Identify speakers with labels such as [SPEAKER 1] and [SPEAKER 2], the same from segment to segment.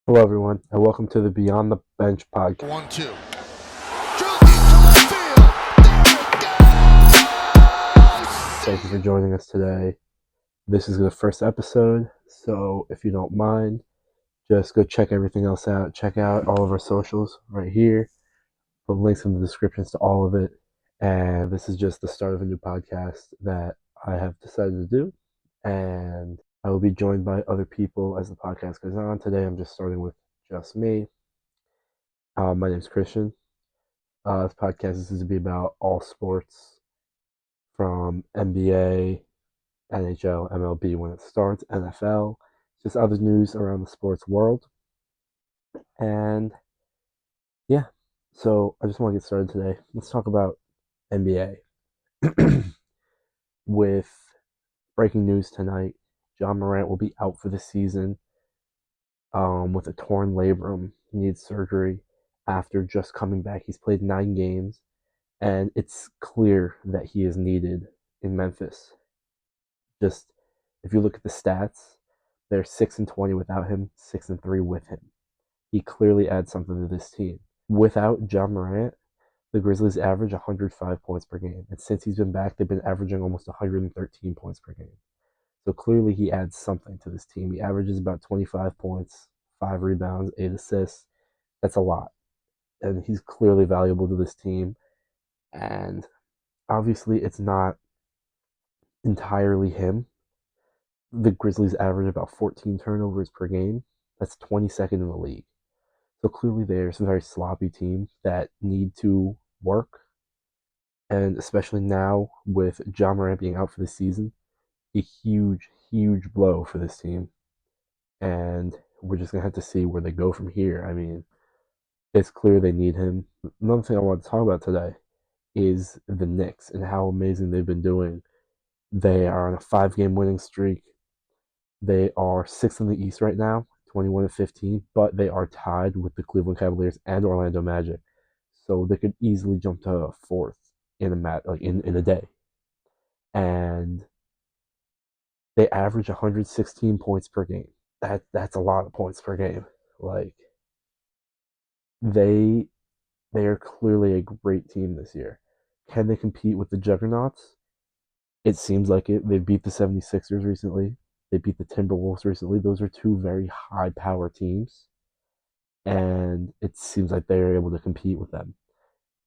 [SPEAKER 1] Hello, everyone, and welcome to the Beyond the Bench podcast.
[SPEAKER 2] 1-2. Drilled deep to left field.
[SPEAKER 1] Thank you for joining us today. This is the first episode, so if you don't mind, just go check everything else out. Check out all of our socials right here. Put links in the descriptions to all of it. And this is just the start of a new podcast that I have decided to do. And I will be joined by other people as the podcast goes on. Today, I'm just starting with just me. My name is Christian. This podcast is to be about all sports from NBA, NHL, MLB when it starts, NFL, just other news around the sports world. And yeah, so I just want to get started today. Let's talk about NBA. With breaking news tonight, John Morant will be out for the season with a torn labrum. He needs surgery after just coming back. He's played 9 games, and it's clear that he is needed in Memphis. Just if you look at the stats, they're 6-20 without him, 6-3 with him. He clearly adds something to this team. Without John Morant, the Grizzlies average 105 points per game, and since he's been back, they've been averaging almost 113 points per game. So clearly, he adds something to this team. He averages about 25 points, 5 rebounds, 8 assists. That's a lot, and he's clearly valuable to this team. And obviously, it's not entirely him. The Grizzlies average about 14 turnovers per game. That's 22nd in the league. So clearly, there's a very sloppy team that need to work. And especially now with John Morant being out for the season, a huge, huge blow for this team. And we're just going to have to see where they go from here. I mean, it's clear they need him. Another thing I want to talk about today is the Knicks and how amazing they've been doing. They are on a 5 game winning streak. They are sixth in the East right now, 21-15, but they are tied with the Cleveland Cavaliers and Orlando Magic, so they could easily jump to fourth in a day. And they average 116 points per game. That's a lot of points per game. Like they they are clearly a great team this year. Can they compete with the juggernauts? It seems like it. They beat the 76ers recently. They beat the Timberwolves recently. Those are two very high power teams, and it seems like they are able to compete with them.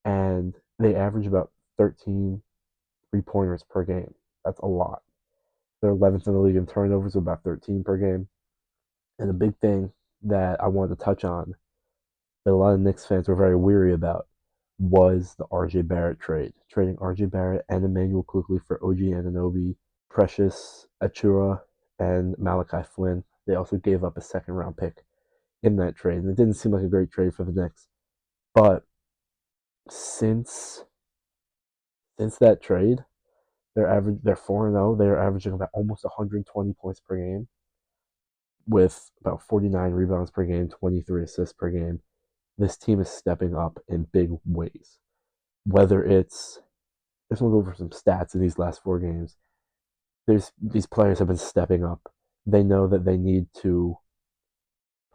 [SPEAKER 1] And they average about 13 3 pointers per game. That's a lot. They're 11th in the league in turnovers, with about 13 per game. And the big thing that I wanted to touch on that a lot of Knicks fans were very weary about was the RJ Barrett trade. Trading RJ Barrett and Emmanuel Quickley for OG Anunoby, Precious Achura, and Malachi Flynn. They also gave up a second round pick in that trade. And it didn't seem like a great trade for the Knicks. But since that trade, they're 4-0. They're averaging about almost 120 points per game with about 49 rebounds per game, 23 assists per game. This team is stepping up in big ways. Whether it's, I just want to go over some stats in these last 4 games. These players have been stepping up. They know that they need to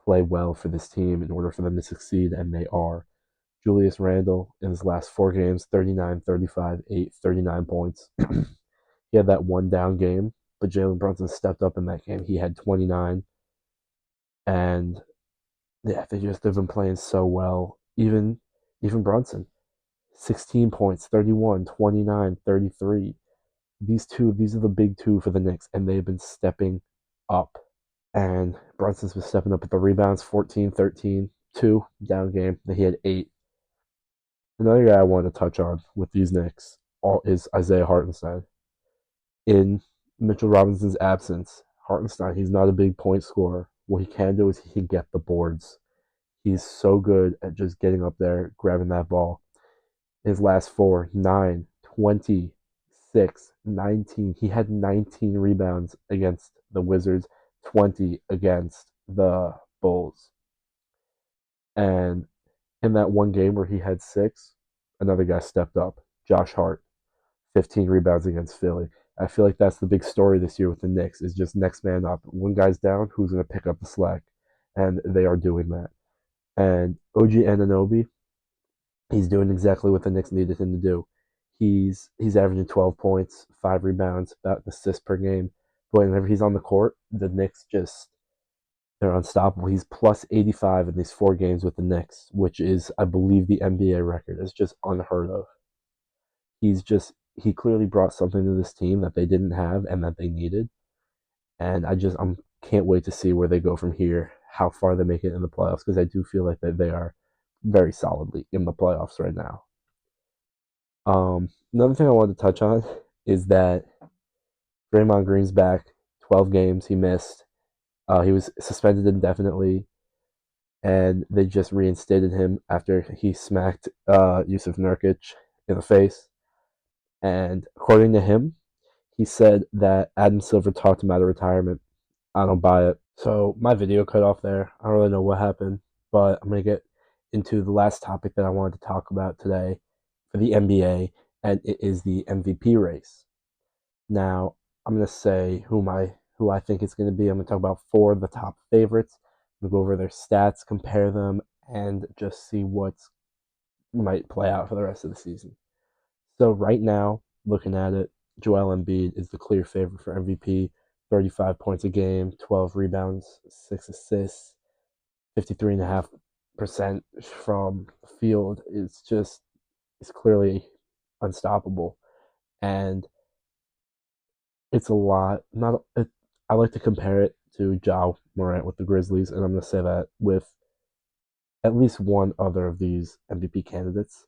[SPEAKER 1] play well for this team in order for them to succeed, and they are. Julius Randle in his last 4 games, 39, 35, 8, 39 points. He had that one down game, but Jalen Brunson stepped up in that game. He had 29. And yeah, they've been playing so well. Even Brunson, 16 points, 31, 29, 33. These are the big two for the Knicks, and they've been stepping up. And Brunson's been stepping up at the rebounds, 14, 13, 2 down game. He had 8. Another guy I wanted to touch on with these Knicks is Isaiah Hartenstein. In Mitchell Robinson's absence, Hartenstein, he's not a big point scorer. What he can do is he can get the boards. He's so good at just getting up there, grabbing that ball. His last 4, 9, 26, 19. He had 19 rebounds against the Wizards, 20 against the Bulls. And in that one game where he had 6, another guy stepped up. Josh Hart, 15 rebounds against Philly. I feel like that's the big story this year with the Knicks is just next man up. One guy's down, who's going to pick up the slack? and they are doing that. And OG Ananobi, he's doing exactly what the Knicks needed him to do. He's averaging 12 points, 5 rebounds, about an assist per game. But whenever he's on the court, the Knicks just they're unstoppable. He's plus 85 in these 4 games with the Knicks, which is, I believe, the NBA record. It's just unheard of. He clearly brought something to this team that they didn't have and that they needed. And I'm can't wait to see where they go from here, how far they make it in the playoffs, because I do feel like that they are very solidly in the playoffs right now. Another thing I wanted to touch on is that Draymond Green's back. 12 games he missed. He was suspended indefinitely, and they just reinstated him after he smacked Yusuf Nurkic in the face. And according to him, he said that Adam Silver talked him out of retirement. I don't buy it. So my video cut off there. I don't really know what happened, but I'm gonna get into the last topic that I wanted to talk about today for the NBA, and it is the MVP race. Now I'm gonna say who I think it's gonna be. I'm gonna talk about 4 of the top favorites. I'm gonna go over their stats, compare them, and just see what might play out for the rest of the season. So right now, looking at it, Joel Embiid is the clear favorite for MVP. 35 points a game, 12 rebounds, 6 assists, 53.5% from the field. It's clearly unstoppable, and it's a lot. Not it, I like to compare it to Ja Morant with the Grizzlies, and I'm going to say that with at least one other of these MVP candidates,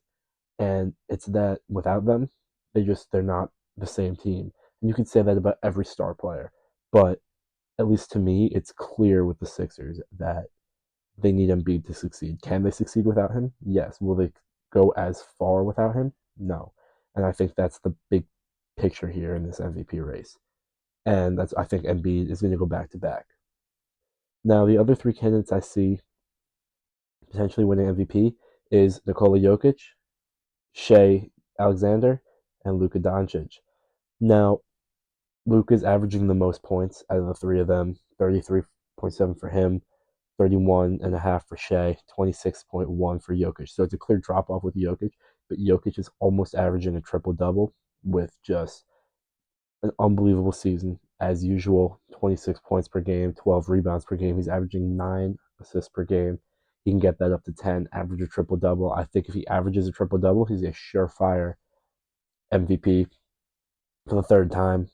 [SPEAKER 1] and it's that without them, they're not the same team. And you can say that about every star player, but at least to me, it's clear with the Sixers that they need Embiid to succeed. Can they succeed without him? Yes. Will they go as far without him? No. And I think that's the big picture here in this MVP race. And that's I think Embiid is going to go back to back. Now the other 3 candidates I see potentially winning MVP is Nikola Jokic, Shea Alexander, and Luka Doncic. Now, Luka's averaging the most points out of the 3 of them, 33.7 for him, 31.5 for Shea, 26.1 for Jokic. So it's a clear drop off with Jokic, but Jokic is almost averaging a triple double with just an unbelievable season as usual. 26 points per game, 12 rebounds per game. He's averaging 9 assists per game. He can get that up to 10, average a triple double. I think if he averages a triple double, he's a surefire MVP for the 3rd time.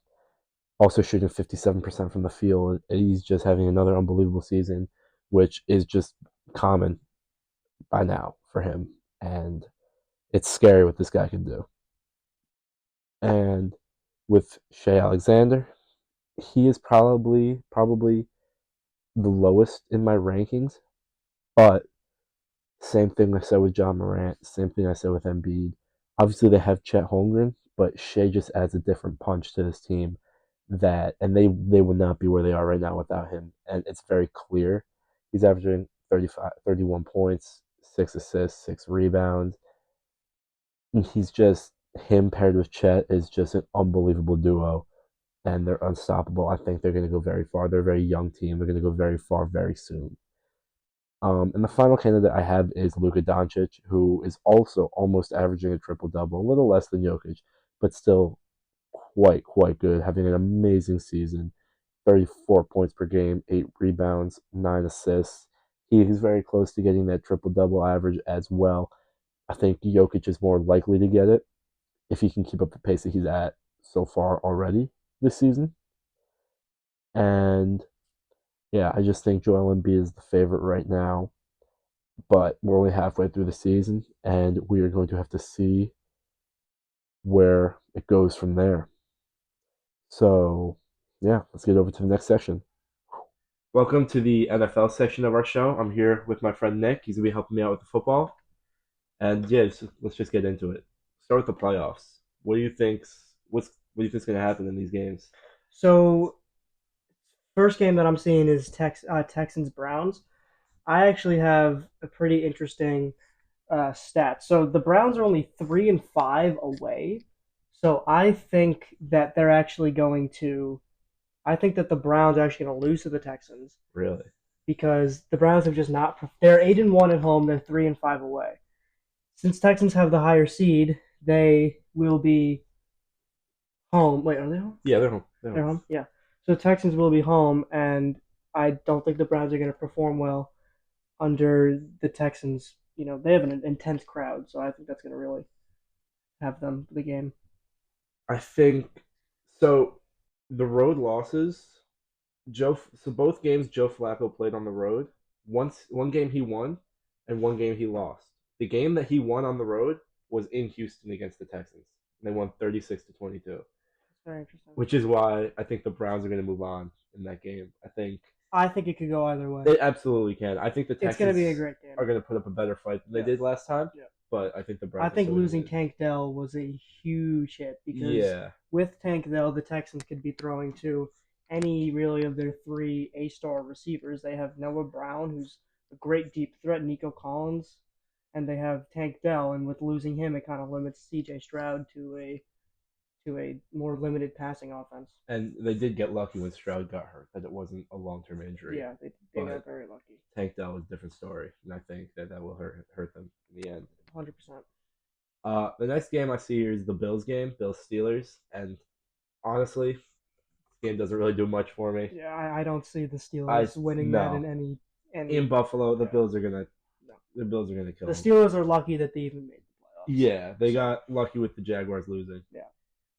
[SPEAKER 1] Also shooting 57% from the field. He's just having another unbelievable season, which is just common by now for him. And it's scary what this guy can do. And with Shea Alexander, he is probably the lowest in my rankings. But same thing I said with John Morant, same thing I said with Embiid. Obviously they have Chet Holmgren, but Shea just adds a different punch to this team and they would not be where they are right now without him. And it's very clear. He's averaging 35, 31 points, 6 assists, 6 rebounds. And he's just him paired with Chet is just an unbelievable duo, and they're unstoppable. I think they're going to go very far. They're a very young team. They're going to go very far very soon. And the final candidate I have is Luka Doncic, who is also almost averaging a triple double, a little less than Jokic, but still quite good, having an amazing season. 34 points per game, 8 rebounds, 9 assists. He's very close to getting that triple double average as well. I think Jokic is more likely to get it if he can keep up the pace that he's at so far already this season. And yeah, I just think Joel Embiid is the favorite right now, but we're only halfway through the season, and we are going to have to see where it goes from there. So, yeah, let's get over to the next section. Welcome to the NFL section of our show. I'm here with my friend Nick. He's gonna be helping me out with the football, and yeah, let's just get into it. Start with the playoffs. What do you think's gonna happen in these games?
[SPEAKER 3] So first game that I'm seeing is Texans Browns. I actually have a pretty interesting stat. So the Browns are only 3-5 away. So I think that they're actually going to. I think that the Browns are actually going to lose to the Texans.
[SPEAKER 1] Really?
[SPEAKER 3] because the Browns have just not. They're 8-1 at home. They're 3-5 away. Since Texans have the higher seed, they will be home. Wait, are they home?
[SPEAKER 1] Yeah, they're home. They're
[SPEAKER 3] They're
[SPEAKER 1] home.
[SPEAKER 3] home. Yeah. So Texans will be home, and I don't think the Browns are going to perform well under the Texans. They have an intense crowd, so I think that's going to really have them for the game.
[SPEAKER 1] I think so. The road losses. So both games Joe Flacco played on the road. One game he won, and one game he lost. The game that he won on the road was in Houston against the Texans. And they won 36-22,
[SPEAKER 3] It's very interesting.
[SPEAKER 1] which is why I think the Browns are going to move on in that game. I think
[SPEAKER 3] I think it could go either way.
[SPEAKER 1] they absolutely can. I think the
[SPEAKER 3] It's going to
[SPEAKER 1] Texans
[SPEAKER 3] be a great game.
[SPEAKER 1] are going to put up a better fight than they
[SPEAKER 3] Yeah.
[SPEAKER 1] did last time,
[SPEAKER 3] Yeah.
[SPEAKER 1] but I think the
[SPEAKER 3] I
[SPEAKER 1] Browns are
[SPEAKER 3] think
[SPEAKER 1] still going to
[SPEAKER 3] losing
[SPEAKER 1] win.
[SPEAKER 3] Tank Dell was a huge hit because
[SPEAKER 1] Yeah,
[SPEAKER 3] with Tank Dell, the Texans could be throwing to any really of their three A-star receivers. They have Noah Brown, who's a great deep threat, Nico Collins, and they have Tank Dell. And with losing him, it kind of limits C.J. Stroud to a more limited passing offense.
[SPEAKER 1] and they did get lucky when Stroud got hurt that it wasn't a long-term injury.
[SPEAKER 3] Yeah, they got
[SPEAKER 1] But
[SPEAKER 3] very lucky.
[SPEAKER 1] Tank Dell is a different story, and I think that will hurt them in the end.
[SPEAKER 3] 100%.
[SPEAKER 1] The next game I see here is the Bills game, Bills Steelers, and honestly, this game doesn't really do much for me.
[SPEAKER 3] Yeah, I don't see the
[SPEAKER 1] I
[SPEAKER 3] Steelers winning that
[SPEAKER 1] no
[SPEAKER 3] in any.
[SPEAKER 1] in Buffalo, the
[SPEAKER 3] Yeah.
[SPEAKER 1] Bills are gonna
[SPEAKER 3] No.
[SPEAKER 1] the Bills are gonna kill
[SPEAKER 3] The
[SPEAKER 1] them.
[SPEAKER 3] Steelers are lucky that they even made the playoffs.
[SPEAKER 1] Yeah, they
[SPEAKER 3] So,
[SPEAKER 1] got lucky with the Jaguars losing.
[SPEAKER 3] yeah.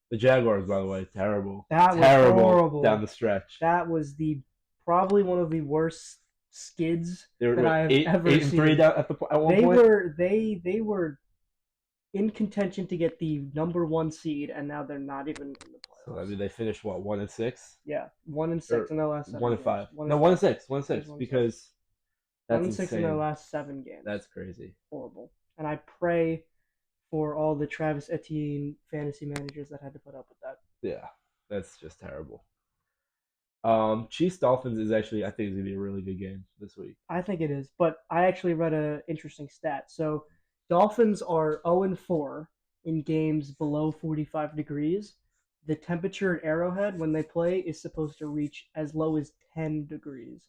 [SPEAKER 1] The Jaguars, by the way, terrible,
[SPEAKER 3] That was
[SPEAKER 1] terrible
[SPEAKER 3] horrible.
[SPEAKER 1] down the stretch.
[SPEAKER 3] That was probably one of the worst skids
[SPEAKER 1] They were
[SPEAKER 3] that I have ever
[SPEAKER 1] eight and
[SPEAKER 3] seen.
[SPEAKER 1] 3 down at one
[SPEAKER 3] They
[SPEAKER 1] point.
[SPEAKER 3] were in contention to get the number one seed, and now they're not even in the
[SPEAKER 1] So
[SPEAKER 3] playoffs.
[SPEAKER 1] they finished what 1-6.
[SPEAKER 3] Yeah, 1-6 in their last 7
[SPEAKER 1] 1-5.
[SPEAKER 3] games.
[SPEAKER 1] No, 1-6. 1-6
[SPEAKER 3] 1-6.
[SPEAKER 1] because that's
[SPEAKER 3] 1-6 in their
[SPEAKER 1] insane.
[SPEAKER 3] last 7 games.
[SPEAKER 1] That's crazy.
[SPEAKER 3] Horrible. And I pray for all the Travis Etienne fantasy managers that had to put up with that.
[SPEAKER 1] Yeah, that's just terrible. Chiefs Dolphins is actually I think is gonna be a really good game this week.
[SPEAKER 3] I think it is, but I actually read an interesting stat. So Dolphins are 0-4 in games below 45 degrees. The temperature at Arrowhead when they play is supposed to reach as low as 10 degrees.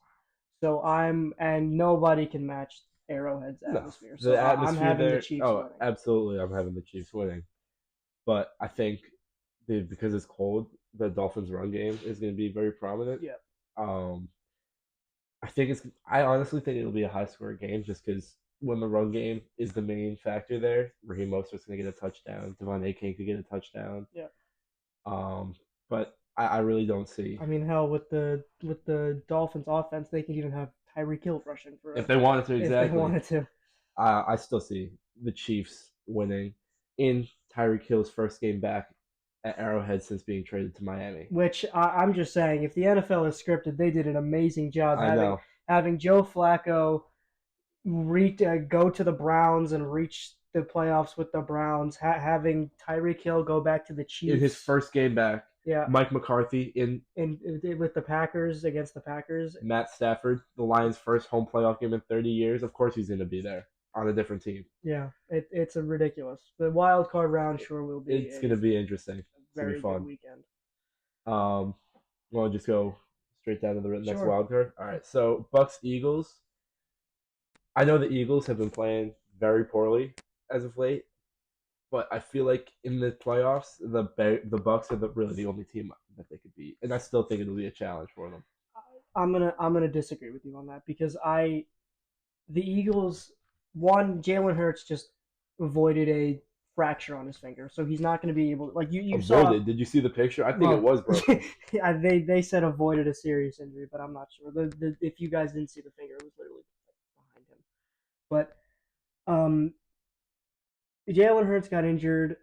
[SPEAKER 3] And nobody can match Arrowhead's
[SPEAKER 1] No,
[SPEAKER 3] atmosphere.
[SPEAKER 1] the
[SPEAKER 3] So I'm
[SPEAKER 1] atmosphere
[SPEAKER 3] having
[SPEAKER 1] there.
[SPEAKER 3] the Chiefs
[SPEAKER 1] Oh,
[SPEAKER 3] winning.
[SPEAKER 1] absolutely, I'm having the Chiefs winning. But I think because it's cold, the Dolphins' run game is going to be very prominent.
[SPEAKER 3] Yeah.
[SPEAKER 1] Um, I think it's. I honestly think it'll be a high-scoring game just because when the run game is the main factor there, Raheem Mostert's going to get a touchdown. Devon Achane could get a touchdown.
[SPEAKER 3] Yeah.
[SPEAKER 1] But I really don't see
[SPEAKER 3] I mean, hell, with the Dolphins offense, they could even have Tyreek Hill rushing for
[SPEAKER 1] if they wanted to
[SPEAKER 3] if they
[SPEAKER 1] exactly.
[SPEAKER 3] wanted to.
[SPEAKER 1] I still see the Chiefs winning in Tyreek Hill's first game back at Arrowhead since being traded to Miami.
[SPEAKER 3] Which I'm just saying, if the NFL is scripted, they did an amazing job
[SPEAKER 1] I know.
[SPEAKER 3] having Joe Flacco go to the Browns and reach the playoffs with the Browns, having Tyreek Hill go back to the Chiefs
[SPEAKER 1] In his first game back,
[SPEAKER 3] yeah,
[SPEAKER 1] Mike McCarthy in
[SPEAKER 3] with the Packers against the Packers.
[SPEAKER 1] Matt Stafford, the Lions' first home playoff game in 30 years. Of course, he's going to be there on a different team.
[SPEAKER 3] Yeah, it's a ridiculous. The wild card round sure will be.
[SPEAKER 1] It's going to be interesting. It's going to
[SPEAKER 3] Very
[SPEAKER 1] be fun.
[SPEAKER 3] good weekend.
[SPEAKER 1] We'll just go straight down to the next
[SPEAKER 3] Sure.
[SPEAKER 1] wild card. All right, so Bucks Eagles. I know the Eagles have been playing very poorly as of late, but I feel like in the playoffs, the Bucks are really the only team that they could beat, and I still think it'll be a challenge for them.
[SPEAKER 3] I'm gonna disagree with you on that because the Eagles Jalen Hurts just avoided a fracture on his finger, so he's not going to be able to, like you saw.
[SPEAKER 1] Did you see the picture? I think
[SPEAKER 3] Well,
[SPEAKER 1] it was broken.
[SPEAKER 3] yeah, they said avoided a serious injury, but I'm not sure. If you guys didn't see the finger, it was literally behind him. But Jalen Hurts got injured.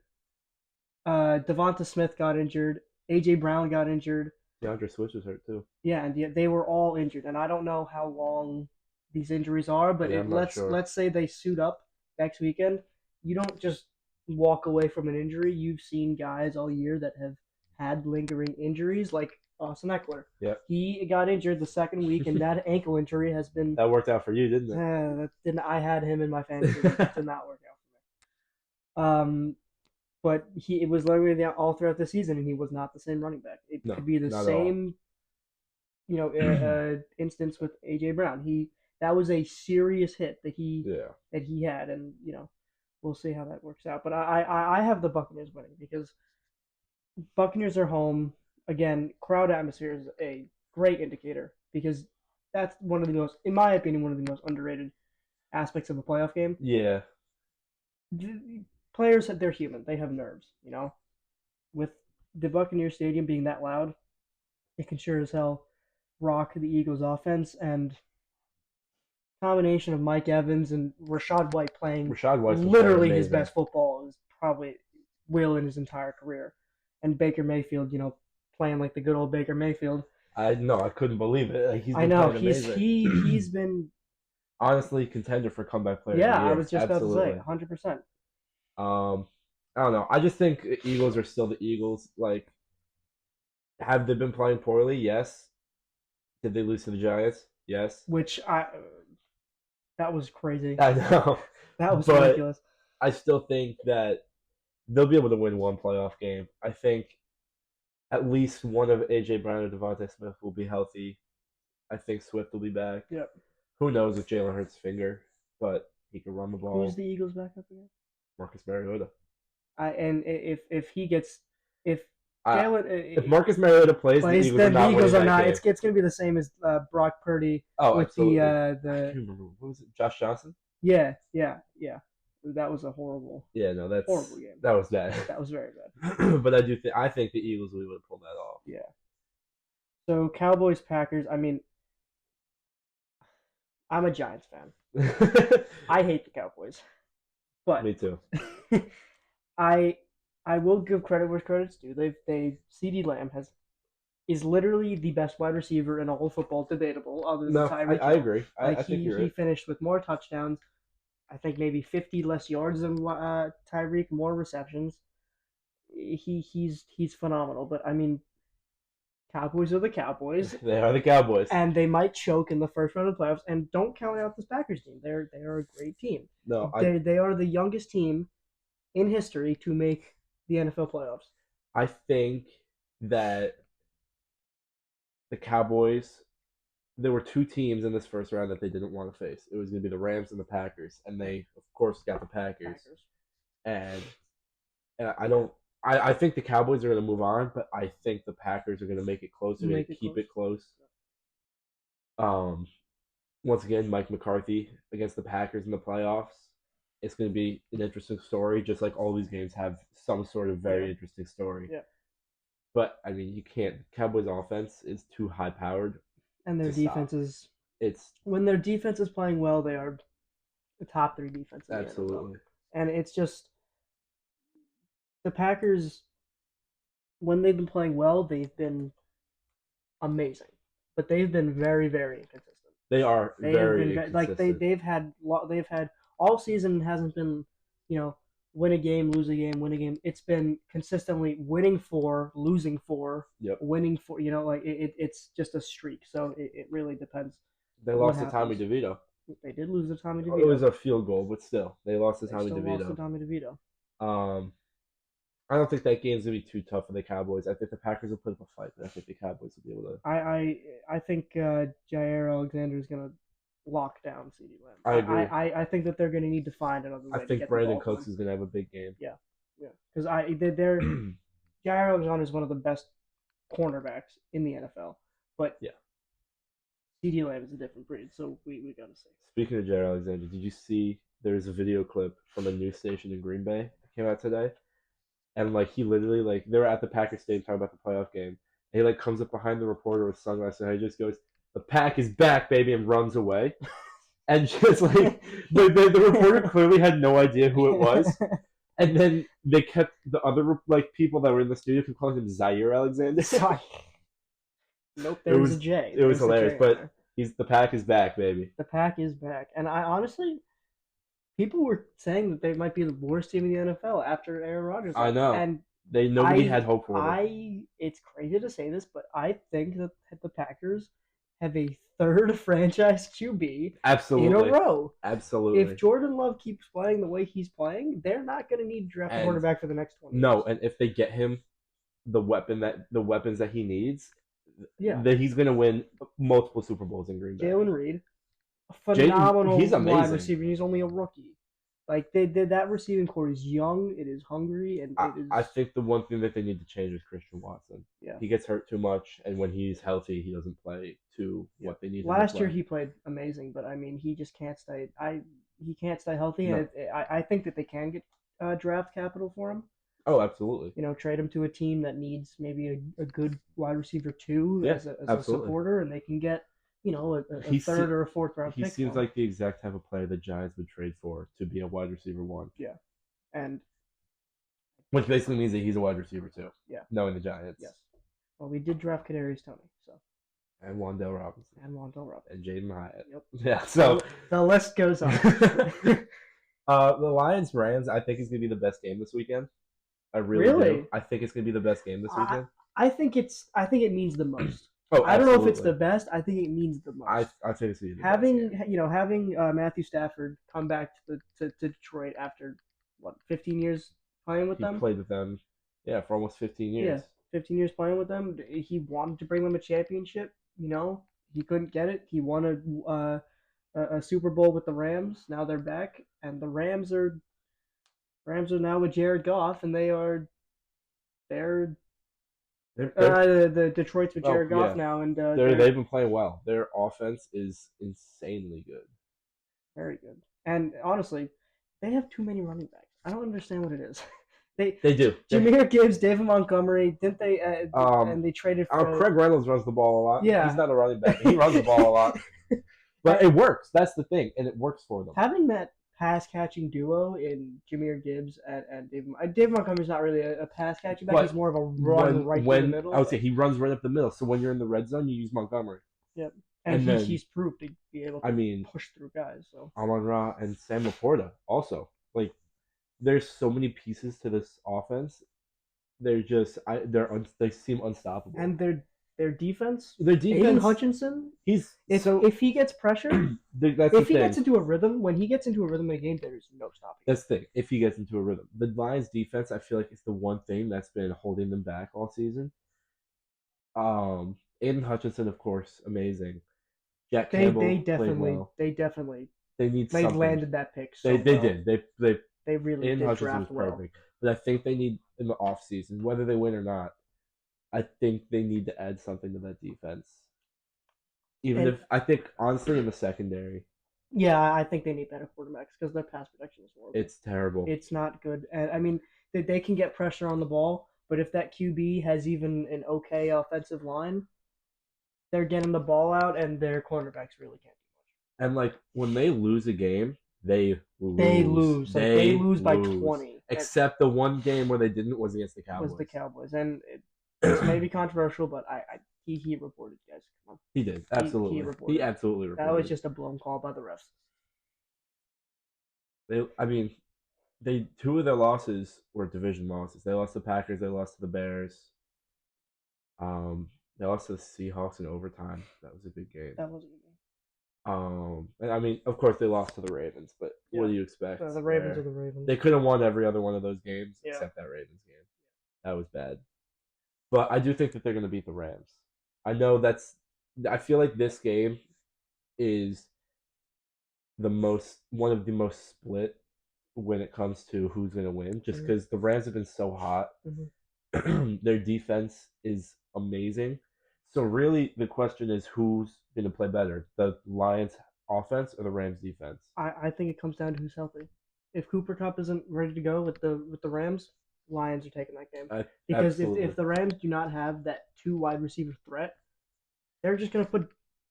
[SPEAKER 3] Devonta Smith got injured. AJ Brown got injured.
[SPEAKER 1] DeAndre Swift was hurt too.
[SPEAKER 3] Yeah, and they were all injured, and I don't know how long these injuries are, but
[SPEAKER 1] Yeah, I'm not sure.
[SPEAKER 3] let's say they suit up next weekend. You don't just walk away from an injury. You've seen guys all year that have had lingering injuries, like Austin Eckler.
[SPEAKER 1] Yeah.
[SPEAKER 3] He got injured the second week, and that ankle injury has been.
[SPEAKER 1] That worked out for you, didn't it?
[SPEAKER 3] That didn't. I had him in my fantasy. It did not work out for me. But it was literally all throughout the season, and he was not the same running back. It
[SPEAKER 1] No,
[SPEAKER 3] could be the
[SPEAKER 1] not at all.
[SPEAKER 3] same instance with AJ Brown. That was a serious hit
[SPEAKER 1] Yeah.
[SPEAKER 3] that he had, and we'll see how that works out. But I have the Buccaneers winning because Buccaneers are home again. Crowd atmosphere is a great indicator because that's one of the most, in my opinion, one of the most underrated aspects of a playoff game.
[SPEAKER 1] Yeah.
[SPEAKER 3] Players, they're human. They have nerves. With the Buccaneers Stadium being that loud, it can sure as hell rock the Eagles' offense. And combination of Mike Evans and Rashad White playing
[SPEAKER 1] Rashad White's been playing
[SPEAKER 3] literally his
[SPEAKER 1] amazing.
[SPEAKER 3] best football is probably will in his entire career. And Baker Mayfield, playing like the good old Baker Mayfield.
[SPEAKER 1] I know, I couldn't believe it. Like, he's
[SPEAKER 3] I
[SPEAKER 1] been
[SPEAKER 3] know
[SPEAKER 1] playing amazing.
[SPEAKER 3] he's been.
[SPEAKER 1] Honestly, contender for comeback player of
[SPEAKER 3] Yeah,
[SPEAKER 1] the
[SPEAKER 3] I
[SPEAKER 1] year.
[SPEAKER 3] was just about to say
[SPEAKER 1] Absolutely.
[SPEAKER 3] 100%.
[SPEAKER 1] I don't know. I just think the Eagles are still the Eagles. Like, have they been playing poorly? Yes. Did they lose to the Giants? Yes.
[SPEAKER 3] Which that was crazy.
[SPEAKER 1] I know.
[SPEAKER 3] That was
[SPEAKER 1] But
[SPEAKER 3] ridiculous.
[SPEAKER 1] I still think that they'll be able to win one playoff game. I think at least one of AJ Brown or Devontae Smith will be healthy. I think Swift will be back.
[SPEAKER 3] Yep.
[SPEAKER 1] Who knows with Jalen Hurts' finger, but he can run the
[SPEAKER 3] Who's
[SPEAKER 1] ball.
[SPEAKER 3] the Eagles backup again?
[SPEAKER 1] Marcus Mariota.
[SPEAKER 3] And if he gets if
[SPEAKER 1] Uh, if
[SPEAKER 3] Jalen
[SPEAKER 1] Marcus Mariota plays, the
[SPEAKER 3] plays,
[SPEAKER 1] Eagles are
[SPEAKER 3] then the
[SPEAKER 1] not winning
[SPEAKER 3] Eagles are
[SPEAKER 1] that
[SPEAKER 3] not.
[SPEAKER 1] game.
[SPEAKER 3] It's going to be the same as Brock Purdy
[SPEAKER 1] Oh,
[SPEAKER 3] with the
[SPEAKER 1] absolutely. I can't
[SPEAKER 3] the
[SPEAKER 1] remember. What was it? Josh Johnson?
[SPEAKER 3] yeah. That was a horrible
[SPEAKER 1] Yeah, no,
[SPEAKER 3] horrible game.
[SPEAKER 1] that was bad.
[SPEAKER 3] That was very bad.
[SPEAKER 1] But I think the Eagles would have pulled that off.
[SPEAKER 3] Yeah. So Cowboys Packers. I mean, I'm a Giants fan. I hate the Cowboys,
[SPEAKER 1] Me
[SPEAKER 3] but
[SPEAKER 1] too.
[SPEAKER 3] I I will give credit where credit's due. They CD Lamb is literally the best wide receiver in all of football, debatable, other than
[SPEAKER 1] No,
[SPEAKER 3] Tyreek
[SPEAKER 1] I
[SPEAKER 3] Hill.
[SPEAKER 1] agree.
[SPEAKER 3] Like
[SPEAKER 1] I think you're
[SPEAKER 3] he
[SPEAKER 1] right.
[SPEAKER 3] finished with more touchdowns. I think maybe 50 less yards than Tyreek, more receptions. He's phenomenal. But I mean, Cowboys are the Cowboys,
[SPEAKER 1] They are the Cowboys.
[SPEAKER 3] and they might choke in the first round of the playoffs. And don't count out this Packers team. They are a great team.
[SPEAKER 1] No,
[SPEAKER 3] They are the youngest team in history to make the NFL playoffs.
[SPEAKER 1] I think that the Cowboys. There were two teams in this first round that they didn't want to face. It was going to be the Rams and the Packers, and they, of course, got the Packers.
[SPEAKER 3] Packers.
[SPEAKER 1] And, I don't. I think the Cowboys are going to move on, but I think the Packers are going to make it close. They're going to keep it close. Um, Once again, Mike McCarthy against the Packers in the playoffs. It's going to be an interesting story, just like all these games have some sort of very interesting story.
[SPEAKER 3] Yeah.
[SPEAKER 1] But I mean, you can't. Cowboys' offense is too high powered
[SPEAKER 3] And their
[SPEAKER 1] to stop.
[SPEAKER 3] defense is
[SPEAKER 1] It's
[SPEAKER 3] when their defense is playing well, they are the top three defense in the
[SPEAKER 1] absolutely.
[SPEAKER 3] NFL. And it's just the Packers when they've been playing well, they've been amazing, but they've been very, very inconsistent.
[SPEAKER 1] They are
[SPEAKER 3] They have
[SPEAKER 1] very
[SPEAKER 3] been like
[SPEAKER 1] inconsistent.
[SPEAKER 3] they've had all season hasn't been win a game, lose a game, win a game. It's been consistently winning four, losing four,
[SPEAKER 1] Yep.
[SPEAKER 3] winning four. Like it's just a streak. So it really depends.
[SPEAKER 1] They
[SPEAKER 3] What
[SPEAKER 1] lost to Tommy
[SPEAKER 3] happens?
[SPEAKER 1] DeVito.
[SPEAKER 3] They did lose to Tommy
[SPEAKER 1] It was
[SPEAKER 3] DeVito.
[SPEAKER 1] a field goal, but still, they lost to
[SPEAKER 3] They
[SPEAKER 1] Tommy
[SPEAKER 3] still lost to
[SPEAKER 1] DeVito.
[SPEAKER 3] Tommy DeVito.
[SPEAKER 1] Um, I don't think that game's gonna be too tough for the Cowboys. I think the Packers will put up a fight, but I think the Cowboys will be able to.
[SPEAKER 3] I think Jair Alexander is going to lock down CeeDee Lamb.
[SPEAKER 1] I agree.
[SPEAKER 3] I think that they're going to need to find another way
[SPEAKER 1] I
[SPEAKER 3] to
[SPEAKER 1] think
[SPEAKER 3] get
[SPEAKER 1] Brandon
[SPEAKER 3] the ball
[SPEAKER 1] Cooks
[SPEAKER 3] to
[SPEAKER 1] is gonna have a big game.
[SPEAKER 3] Yeah, because Jair Alexander is one of the best cornerbacks in the NFL, but
[SPEAKER 1] Yeah.
[SPEAKER 3] CeeDee Lamb is a different breed. So we got to see.
[SPEAKER 1] Speaking of Jared Alexander, did you see there's a video clip from a news station in Green Bay that came out today? And like he literally like they were at the Packers stadium talking about the playoff game. And he like comes up behind the reporter with sunglasses and he just goes, "The pack is back, baby," and runs away. And just like the reporter clearly had no idea who it was. And then they kept the other like people that were in the studio kept calling him Zaire Alexander.
[SPEAKER 3] Nope, there was a J.
[SPEAKER 1] It was hilarious, but the pack is back, baby.
[SPEAKER 3] The pack is back, and I honestly, people were saying that they might be the worst team in the NFL after Aaron Rodgers.
[SPEAKER 1] I know,
[SPEAKER 3] and
[SPEAKER 1] nobody had hope for them.
[SPEAKER 3] It's crazy to say this, but I think that the Packers have a third franchise QB
[SPEAKER 1] Absolutely.
[SPEAKER 3] in a row.
[SPEAKER 1] Absolutely.
[SPEAKER 3] If Jordan Love keeps playing the way he's playing, they're not going to need to draft a quarterback for the next 20 years.
[SPEAKER 1] No, and if they get him the weapons that he needs,
[SPEAKER 3] Yeah,
[SPEAKER 1] that he's going to win multiple Super Bowls in Green Bay.
[SPEAKER 3] Jalen Reed, a
[SPEAKER 1] Jaden,
[SPEAKER 3] phenomenal
[SPEAKER 1] he's
[SPEAKER 3] wide
[SPEAKER 1] amazing.
[SPEAKER 3] receiver. He's only a rookie. Like they did that receiving core is young, it is hungry, and it
[SPEAKER 1] I
[SPEAKER 3] is
[SPEAKER 1] think the one thing that they need to change is Christian Watson.
[SPEAKER 3] yeah.
[SPEAKER 1] He gets hurt too much, and when he's healthy, he doesn't play to
[SPEAKER 3] Yeah.
[SPEAKER 1] what they need him to
[SPEAKER 3] Last year
[SPEAKER 1] play.
[SPEAKER 3] he played amazing, but I mean he just can't stay. He can't stay healthy,
[SPEAKER 1] No.
[SPEAKER 3] and I think that they can get draft capital for him.
[SPEAKER 1] Oh, absolutely.
[SPEAKER 3] You know, trade him to a team that needs maybe a good wide receiver two
[SPEAKER 1] Yeah,
[SPEAKER 3] as a
[SPEAKER 1] absolutely.
[SPEAKER 3] supporter, and they can get a
[SPEAKER 1] He
[SPEAKER 3] third or a fourth round
[SPEAKER 1] he
[SPEAKER 3] pick
[SPEAKER 1] seems
[SPEAKER 3] for him.
[SPEAKER 1] like the exact type of player the Giants would trade for to be a wide receiver one,
[SPEAKER 3] Yeah, and
[SPEAKER 1] which basically means that he's a wide receiver too.
[SPEAKER 3] yeah,
[SPEAKER 1] Knowing the Giants
[SPEAKER 3] yes. Well, we did draft Kadarius Toney, so
[SPEAKER 1] and Wandale Robinson
[SPEAKER 3] and Wandale Robinson.
[SPEAKER 1] and Jaden Hyatt.
[SPEAKER 3] Yep.
[SPEAKER 1] Yeah, so
[SPEAKER 3] The list goes on.
[SPEAKER 1] the Lions Rams, I think is going to be the best game this weekend. I really
[SPEAKER 3] Really?
[SPEAKER 1] do. I think it's going to be the best game this weekend.
[SPEAKER 3] I think it means the most.
[SPEAKER 1] Oh,
[SPEAKER 3] I don't know if it's the
[SPEAKER 1] absolutely.
[SPEAKER 3] best. I think it means the most.
[SPEAKER 1] I think it's going to be the
[SPEAKER 3] having
[SPEAKER 1] best game.
[SPEAKER 3] having Matthew Stafford come back to Detroit after what 15 years playing with
[SPEAKER 1] He
[SPEAKER 3] them.
[SPEAKER 1] played with them, yeah, for almost 15
[SPEAKER 3] Yeah,
[SPEAKER 1] years.
[SPEAKER 3] 15 years playing with them. He wanted to bring them a championship. You know, he couldn't get it. He won a Super Bowl with the Rams. Now they're back, and the Rams are now with Jared Goff, and they're the Detroit's with Jared Goff
[SPEAKER 1] yeah.
[SPEAKER 3] now, and
[SPEAKER 1] They've been playing well. Their offense is insanely good.
[SPEAKER 3] very good. And honestly, they have too many running backs. I don't understand what it is.
[SPEAKER 1] They do.
[SPEAKER 3] Jameer Gibbs, David Montgomery, didn't they?
[SPEAKER 1] Um,
[SPEAKER 3] And they traded for.
[SPEAKER 1] Craig Reynolds runs the ball a lot.
[SPEAKER 3] Yeah.
[SPEAKER 1] He's not a running back. He runs the ball a lot. But it works. That's the thing, and it works for them.
[SPEAKER 3] Having that pass catching duo in Jameer Gibbs and David Montgomery's not really a pass catching back.
[SPEAKER 1] But
[SPEAKER 3] He's more of a run right through the middle.
[SPEAKER 1] I would say he runs right up the middle. So when you're in the red zone, you use Montgomery.
[SPEAKER 3] Yep.
[SPEAKER 1] And then-
[SPEAKER 3] he's proved to be able to push through guys. So
[SPEAKER 1] Amon-Ra and Sam Laporta also. Like, there's so many pieces to this offense. They're just they seem unstoppable.
[SPEAKER 3] and their defense.
[SPEAKER 1] Their
[SPEAKER 3] Aiden
[SPEAKER 1] defense,
[SPEAKER 3] Hutchinson.
[SPEAKER 1] he's
[SPEAKER 3] If he gets pressure,
[SPEAKER 1] that's
[SPEAKER 3] if
[SPEAKER 1] the
[SPEAKER 3] he
[SPEAKER 1] thing.
[SPEAKER 3] gets into a rhythm, when he gets into a rhythm in a game, there's no stopping.
[SPEAKER 1] That's the thing. If he gets into a rhythm, the Lions' defense, I feel like, is the one thing that's been holding them back all season. Aiden Hutchinson, of course, amazing. Jack Campbell
[SPEAKER 3] They
[SPEAKER 1] played well.
[SPEAKER 3] definitely
[SPEAKER 1] They need
[SPEAKER 3] they
[SPEAKER 1] something.
[SPEAKER 3] landed that pick. So
[SPEAKER 1] They
[SPEAKER 3] well.
[SPEAKER 1] did.
[SPEAKER 3] They really
[SPEAKER 1] Aiden
[SPEAKER 3] did
[SPEAKER 1] Hutchinson
[SPEAKER 3] draft
[SPEAKER 1] was
[SPEAKER 3] well.
[SPEAKER 1] perfect. But I think they need in the offseason, whether they win or not, I think they need to add something to that defense. If I think honestly in the secondary,
[SPEAKER 3] Yeah, I think they need better quarterbacks because their pass protection is horrible.
[SPEAKER 1] it's terrible.
[SPEAKER 3] It's not good, and I mean they can get pressure on the ball, but if that QB has even an okay offensive line, they're getting the ball out, and their cornerbacks really can't do much.
[SPEAKER 1] And like when they lose a game, they lose.
[SPEAKER 3] They lose. They lose by 20.
[SPEAKER 1] Except the one game where they didn't was against the Cowboys.
[SPEAKER 3] Was the Cowboys, and this may be controversial, but he reported, guys. Come on.
[SPEAKER 1] He did absolutely. He absolutely reported.
[SPEAKER 3] That was just a blown call by the refs.
[SPEAKER 1] They two of their losses were division losses. They lost to the Packers. They lost to the Bears. They lost to the Seahawks in overtime. That was a big game.
[SPEAKER 3] That was a good game.
[SPEAKER 1] And I mean, of course, they lost to the Ravens, but what do you expect?
[SPEAKER 3] The Ravens are the Ravens.
[SPEAKER 1] They could have won every other one of those games except that Ravens game. That was bad. But I do think that they're going to beat the Rams. I feel like this game is one of the most split when it comes to who's going to win, just because the Rams have been so hot. Mm-hmm. Their defense is amazing. So really, the question is who's going to play better, the Lions offense or the Rams defense?
[SPEAKER 3] I think it comes down to who's healthy. If Cooper Kupp isn't ready to go with the Rams, Lions are taking that game. Because if the Rams do not have that two wide receiver threat, they're just going to put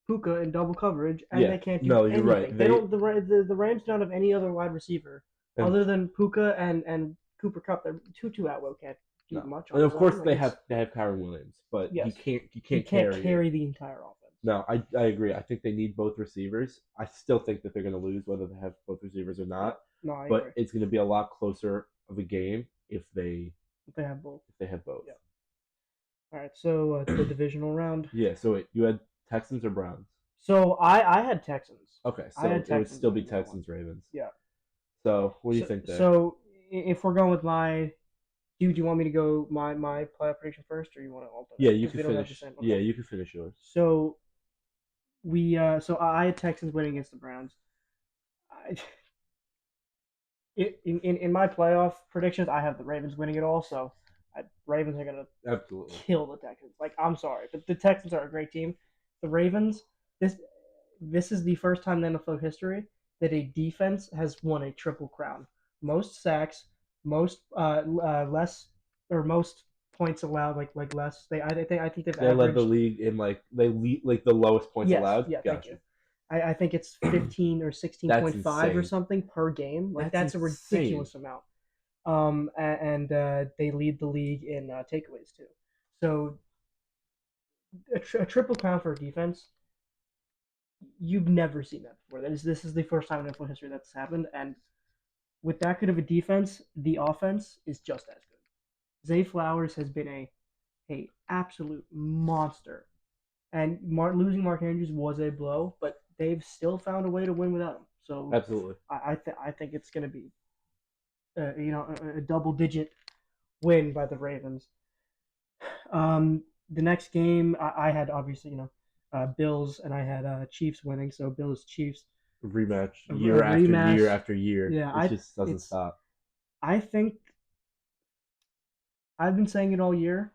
[SPEAKER 3] Puka in double coverage, and they can't do anything. You're right. The Rams don't have any other wide receiver other than Puka and Cooper Kupp. Tutu Atwell can't do much.
[SPEAKER 1] And of course they have Kyren Williams, but he can't
[SPEAKER 3] carry the entire offense.
[SPEAKER 1] No, I agree. I think they need both receivers. I still think that they're going to lose whether they have both receivers or not.
[SPEAKER 3] No, I
[SPEAKER 1] but
[SPEAKER 3] agree.
[SPEAKER 1] It's going to be a lot closer of a game if they
[SPEAKER 3] have both.
[SPEAKER 1] If they have both.
[SPEAKER 3] Yeah. All right, so the divisional round.
[SPEAKER 1] Yeah, so wait, you had Texans or Browns?
[SPEAKER 3] So I had Texans.
[SPEAKER 1] Okay, so it would still be Texans Ravens.
[SPEAKER 3] Yeah.
[SPEAKER 1] So what do you think there?
[SPEAKER 3] So if we're going with my Do you want me to go my playoff prediction first, or you want to
[SPEAKER 1] Yeah,
[SPEAKER 3] alternate?
[SPEAKER 1] you
[SPEAKER 3] Because
[SPEAKER 1] can
[SPEAKER 3] we don't have the
[SPEAKER 1] finish.
[SPEAKER 3] same.
[SPEAKER 1] Yeah,
[SPEAKER 3] Okay.
[SPEAKER 1] you can finish yours.
[SPEAKER 3] So I had Texans winning against the Browns. I, in my playoff predictions, I have the Ravens winning it all. So Ravens are gonna
[SPEAKER 1] Absolutely.
[SPEAKER 3] kill the Texans. Like, I'm sorry, but the Texans are a great team. The Ravens, this this is the first time in NFL history that a defense has won a triple crown: most sacks, most less or most points allowed, like less. I think they've
[SPEAKER 1] They led the
[SPEAKER 3] averaged.
[SPEAKER 1] league in they lead like the lowest points
[SPEAKER 3] Yes,
[SPEAKER 1] allowed.
[SPEAKER 3] yeah, thank you.
[SPEAKER 1] Gotcha.
[SPEAKER 3] I think it's 15 or
[SPEAKER 1] That's
[SPEAKER 3] 16.5 or
[SPEAKER 1] insane.
[SPEAKER 3] something per game. Like,
[SPEAKER 1] That's
[SPEAKER 3] that's a
[SPEAKER 1] insane.
[SPEAKER 3] ridiculous amount. And they lead the league in takeaways too. So a triple crown for a defense, you've never seen that before. This is the first time in NFL history that's happened. And with that good of a defense, the offense is just as good. Zay Flowers has been a absolute monster. And losing Mark Andrews was a blow, but they've still found a way to win without him. So
[SPEAKER 1] Absolutely.
[SPEAKER 3] I think it's going to be a double digit win by the Ravens. The next game I had, obviously, Bills, and I had Chiefs winning. So Bills Chiefs,
[SPEAKER 1] Rematch
[SPEAKER 3] a
[SPEAKER 1] year after year
[SPEAKER 3] rematch.
[SPEAKER 1] after year.
[SPEAKER 3] Yeah,
[SPEAKER 1] It just doesn't stop.
[SPEAKER 3] I think I've been saying it all year.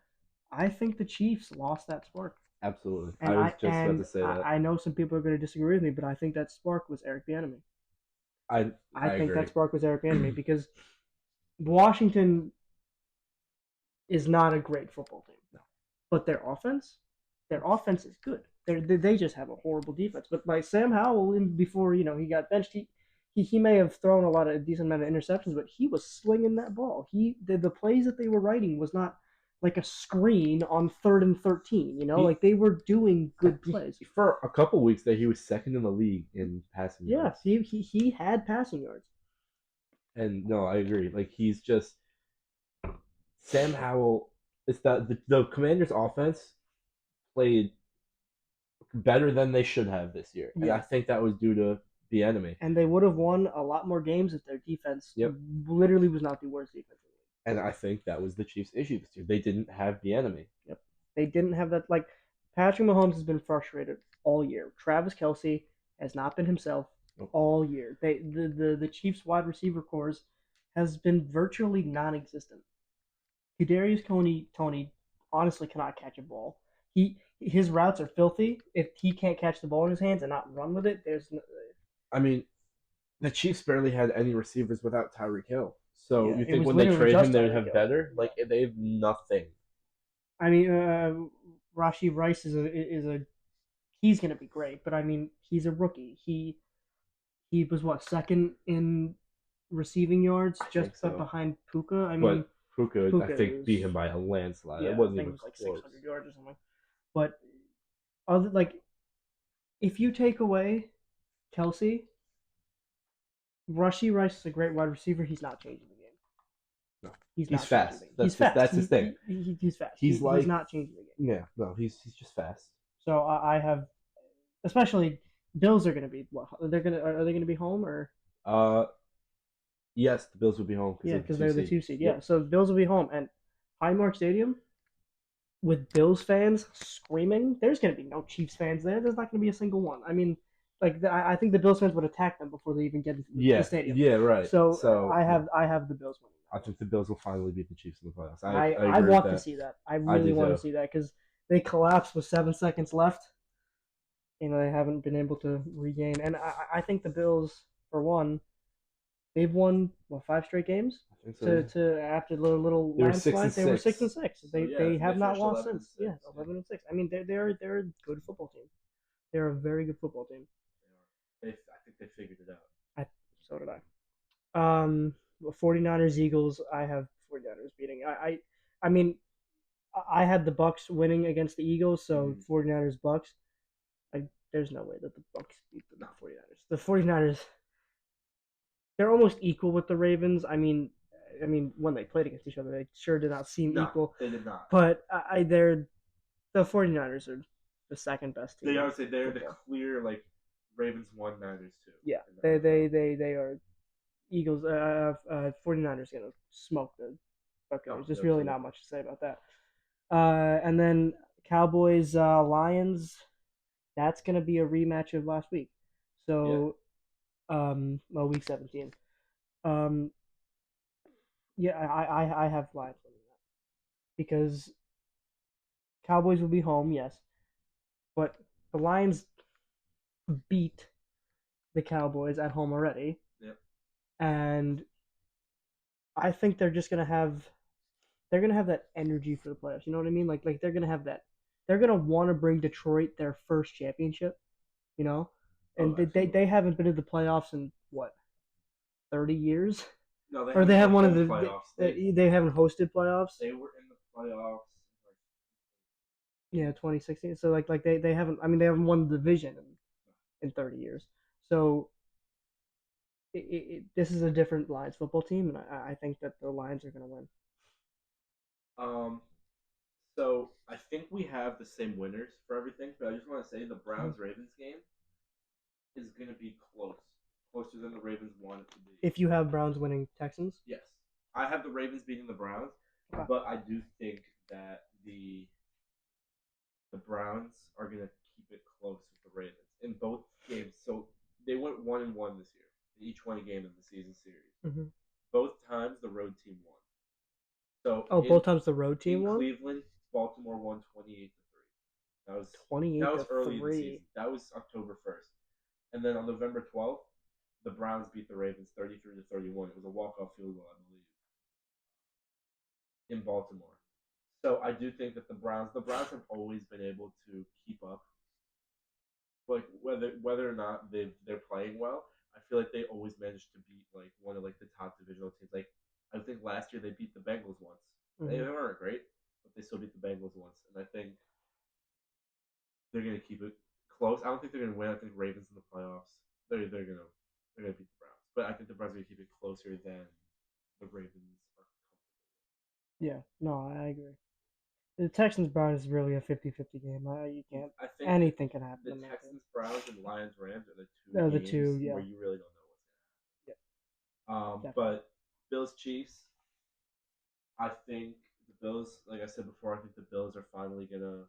[SPEAKER 3] I think the Chiefs lost that spark,
[SPEAKER 1] Absolutely.
[SPEAKER 3] and
[SPEAKER 1] I was
[SPEAKER 3] I
[SPEAKER 1] just about to
[SPEAKER 3] and
[SPEAKER 1] say that.
[SPEAKER 3] I know some people are going to disagree with me, but I think that spark was Eric Bieniemy.
[SPEAKER 1] I
[SPEAKER 3] I
[SPEAKER 1] I
[SPEAKER 3] think that
[SPEAKER 1] agree.
[SPEAKER 3] spark was Eric Bieniemy because Washington is not a great football team,
[SPEAKER 1] No.
[SPEAKER 3] but their offense is good. They just have a horrible defense. But like Sam Howell, before he got benched, he may have thrown a decent amount of interceptions, but he was slinging that ball. The plays that they were writing was not like a screen on 3rd and 13.
[SPEAKER 1] He
[SPEAKER 3] Like, they were doing good plays.
[SPEAKER 1] for a couple weeks there he was second in the league in passing
[SPEAKER 3] Yeah,
[SPEAKER 1] yards.
[SPEAKER 3] he had passing yards.
[SPEAKER 1] And no, I agree. Like he's just Sam Howell. It's that the Commanders' offense played better than they should have this year, and I
[SPEAKER 3] Yeah,
[SPEAKER 1] think that was due to the enemy.
[SPEAKER 3] and they would have won a lot more games if their defense
[SPEAKER 1] Yep.
[SPEAKER 3] literally was not the worst defense in the league.
[SPEAKER 1] And I think that was the Chiefs' issue this year. They didn't have the enemy.
[SPEAKER 3] Yep. They didn't have that. Like, Patrick Mahomes has been frustrated all year. Travis Kelsey has not been himself
[SPEAKER 1] Nope.
[SPEAKER 3] all year. The Chiefs wide receiver corps has been virtually non-existent. Kadarius Tony honestly cannot catch a ball. His routes are filthy. If he can't catch the ball in his hands and not run with it, there's no,
[SPEAKER 1] I mean, the Chiefs barely had any receivers without Tyreek Hill. So
[SPEAKER 3] yeah.
[SPEAKER 1] you
[SPEAKER 3] It
[SPEAKER 1] think
[SPEAKER 3] was
[SPEAKER 1] when they
[SPEAKER 3] literally
[SPEAKER 1] trade him,
[SPEAKER 3] just
[SPEAKER 1] they would
[SPEAKER 3] Tyreek
[SPEAKER 1] have
[SPEAKER 3] Hill.
[SPEAKER 1] better?
[SPEAKER 3] Yeah.
[SPEAKER 1] Like they have nothing.
[SPEAKER 3] I mean, Rashi Rice is a he's going to be great, but I mean, he's a rookie. He was what, second in receiving yards,
[SPEAKER 1] I
[SPEAKER 3] just
[SPEAKER 1] think so.
[SPEAKER 3] behind Puka. I mean,
[SPEAKER 1] But Puka, I
[SPEAKER 3] Puka
[SPEAKER 1] think, beat
[SPEAKER 3] was,
[SPEAKER 1] him by a landslide. It
[SPEAKER 3] yeah, I
[SPEAKER 1] wasn't
[SPEAKER 3] think it
[SPEAKER 1] even
[SPEAKER 3] was like
[SPEAKER 1] close.
[SPEAKER 3] 600 yards or something. But if you take away Kelsey, Rushy Rice is a great wide receiver. He's not changing the game.
[SPEAKER 1] No,
[SPEAKER 3] He's
[SPEAKER 1] he's
[SPEAKER 3] not changing the
[SPEAKER 1] fast.
[SPEAKER 3] game. He's fast.
[SPEAKER 1] That's his thing.
[SPEAKER 3] He's fast.
[SPEAKER 1] He's
[SPEAKER 3] He's
[SPEAKER 1] like
[SPEAKER 3] not changing the game.
[SPEAKER 1] yeah, no, he's just fast.
[SPEAKER 3] So I have, especially Bills are going to be what? Are they going to be home, or
[SPEAKER 1] Uh, yes, the Bills would be home because
[SPEAKER 3] yeah,
[SPEAKER 1] they're the
[SPEAKER 3] because
[SPEAKER 1] two
[SPEAKER 3] they're the
[SPEAKER 1] seed.
[SPEAKER 3] 2 seed. Yeah,
[SPEAKER 1] Yep.
[SPEAKER 3] so the Bills will be home, and Highmark Stadium with Bills fans screaming. There's going to be no Chiefs fans there. There's not going to be a single one. I mean, like, I think the Bills fans would attack them before they even get into the
[SPEAKER 1] Yeah,
[SPEAKER 3] stadium.
[SPEAKER 1] yeah, right.
[SPEAKER 3] So
[SPEAKER 1] So no,
[SPEAKER 3] I have the Bills winning
[SPEAKER 1] I
[SPEAKER 3] that one.
[SPEAKER 1] think the Bills will finally beat the Chiefs in the playoffs. I
[SPEAKER 3] I
[SPEAKER 1] agree with
[SPEAKER 3] want to
[SPEAKER 1] that.
[SPEAKER 3] see that. I
[SPEAKER 1] I
[SPEAKER 3] really
[SPEAKER 1] do
[SPEAKER 3] want to
[SPEAKER 1] too.
[SPEAKER 3] see that because they collapsed with 7 seconds left. They haven't been able to regain. And I think the Bills, for one, they've won what, 5 straight games.
[SPEAKER 1] I think so.
[SPEAKER 3] To
[SPEAKER 1] Yeah.
[SPEAKER 3] to after the little
[SPEAKER 1] They were six and
[SPEAKER 3] landslide, they were six and
[SPEAKER 1] six.
[SPEAKER 3] six.
[SPEAKER 1] So yeah,
[SPEAKER 3] They
[SPEAKER 1] they
[SPEAKER 3] have not
[SPEAKER 1] finished
[SPEAKER 3] lost
[SPEAKER 1] 11 and
[SPEAKER 3] since. Yeah,
[SPEAKER 1] six. Yeah.
[SPEAKER 3] 11-6. I mean, they're a good football team. They're a very good football team.
[SPEAKER 1] I think they figured it out.
[SPEAKER 3] So did I. 49ers Eagles. I have 49ers beating. I mean, I had the Bucks winning against the Eagles, so 49ers Bucks. There's no way that the Bucks beat the 49ers. The 49ers, they're almost equal with the Ravens. I mean, when they played against each other, they sure did not seem
[SPEAKER 1] No,
[SPEAKER 3] equal.
[SPEAKER 1] they did not.
[SPEAKER 3] But they're the 49ers are the second best team.
[SPEAKER 1] They I would say they're the
[SPEAKER 3] football.
[SPEAKER 1] clear like Ravens 1, Niners 2.
[SPEAKER 3] Yeah, they are Eagles. 49ers gonna smoke Okay,
[SPEAKER 1] No,
[SPEAKER 3] there's just
[SPEAKER 1] they're
[SPEAKER 3] really
[SPEAKER 1] two.
[SPEAKER 3] not much to say about that. And then Cowboys Lions. That's gonna be a rematch of last week.
[SPEAKER 1] Yeah.
[SPEAKER 3] So well, week 17. Um, yeah, I have Lions winning that because Cowboys will be home, yes, but the Lions beat the Cowboys at home already,
[SPEAKER 1] Yep.
[SPEAKER 3] and I think they're gonna have that energy for the playoffs. You know what I mean? Like they're gonna have that. They're gonna want to bring Detroit their first championship. You know,
[SPEAKER 1] Oh,
[SPEAKER 3] and they
[SPEAKER 1] absolutely.
[SPEAKER 3] haven't been to the playoffs in what 30 years,
[SPEAKER 1] No, they
[SPEAKER 3] or they
[SPEAKER 1] haven't
[SPEAKER 3] have
[SPEAKER 1] been
[SPEAKER 3] one of
[SPEAKER 1] home
[SPEAKER 3] the
[SPEAKER 1] playoffs.
[SPEAKER 3] they haven't hosted playoffs.
[SPEAKER 1] They were in the playoffs. Like,
[SPEAKER 3] Yeah, 2016. So like they haven't. I mean, they haven't won the division in 30 years. So this is a different Lions football team, and I think that the Lions are going to win.
[SPEAKER 1] um, so I think we have the same winners for everything, but I just want to say the
[SPEAKER 3] Mhm.
[SPEAKER 1] Browns Ravens game is going to be close, closer than the Ravens want it to be.
[SPEAKER 3] If you have Browns winning Texans,
[SPEAKER 1] Yes, I have the Ravens beating the Browns,
[SPEAKER 3] okay.
[SPEAKER 1] but I do think that the Browns are going to keep it close with the Ravens in both games. So they went 1-1 this year. They each won a game in the season series.
[SPEAKER 3] Hmm.
[SPEAKER 1] Both times the road team won. So
[SPEAKER 3] Oh, both times the road team
[SPEAKER 1] in
[SPEAKER 3] won.
[SPEAKER 1] Cleveland, Baltimore won 28-3. That was
[SPEAKER 3] 28
[SPEAKER 1] that was
[SPEAKER 3] to
[SPEAKER 1] early in the season.
[SPEAKER 3] three.
[SPEAKER 1] That was October 1st. And then on November 12th, the Browns beat the Ravens 33-31. It was a walk-off field goal, I believe, in Baltimore. So I do think that the Browns have always been able to keep up. Like whether or not they're playing well, I feel like they always manage to beat like one of like the top divisional teams. Like I think last year they beat the Bengals once. They
[SPEAKER 3] Hmm.
[SPEAKER 1] weren't great, but they still beat the Bengals once. And I think they're gonna keep it close. I don't think they're gonna win. I think Ravens in the playoffs. They're gonna beat the Browns, but I think the Browns are gonna keep it closer than the Ravens are
[SPEAKER 3] Yeah, no, I agree. The Texans Browns is really a 50-50 game. You can't.
[SPEAKER 1] comfortable. I think that
[SPEAKER 3] Anything can happen
[SPEAKER 1] the
[SPEAKER 3] in that game.
[SPEAKER 1] Texans, Browns, and Lions, Rams are the two
[SPEAKER 3] They're the two.
[SPEAKER 1] games where
[SPEAKER 3] Yeah.
[SPEAKER 1] you really don't know what's
[SPEAKER 3] Yeah.
[SPEAKER 1] gonna happen.
[SPEAKER 3] Definitely.
[SPEAKER 1] But Bills Chiefs, I think the Bills, like I said before, I think the Bills are finally gonna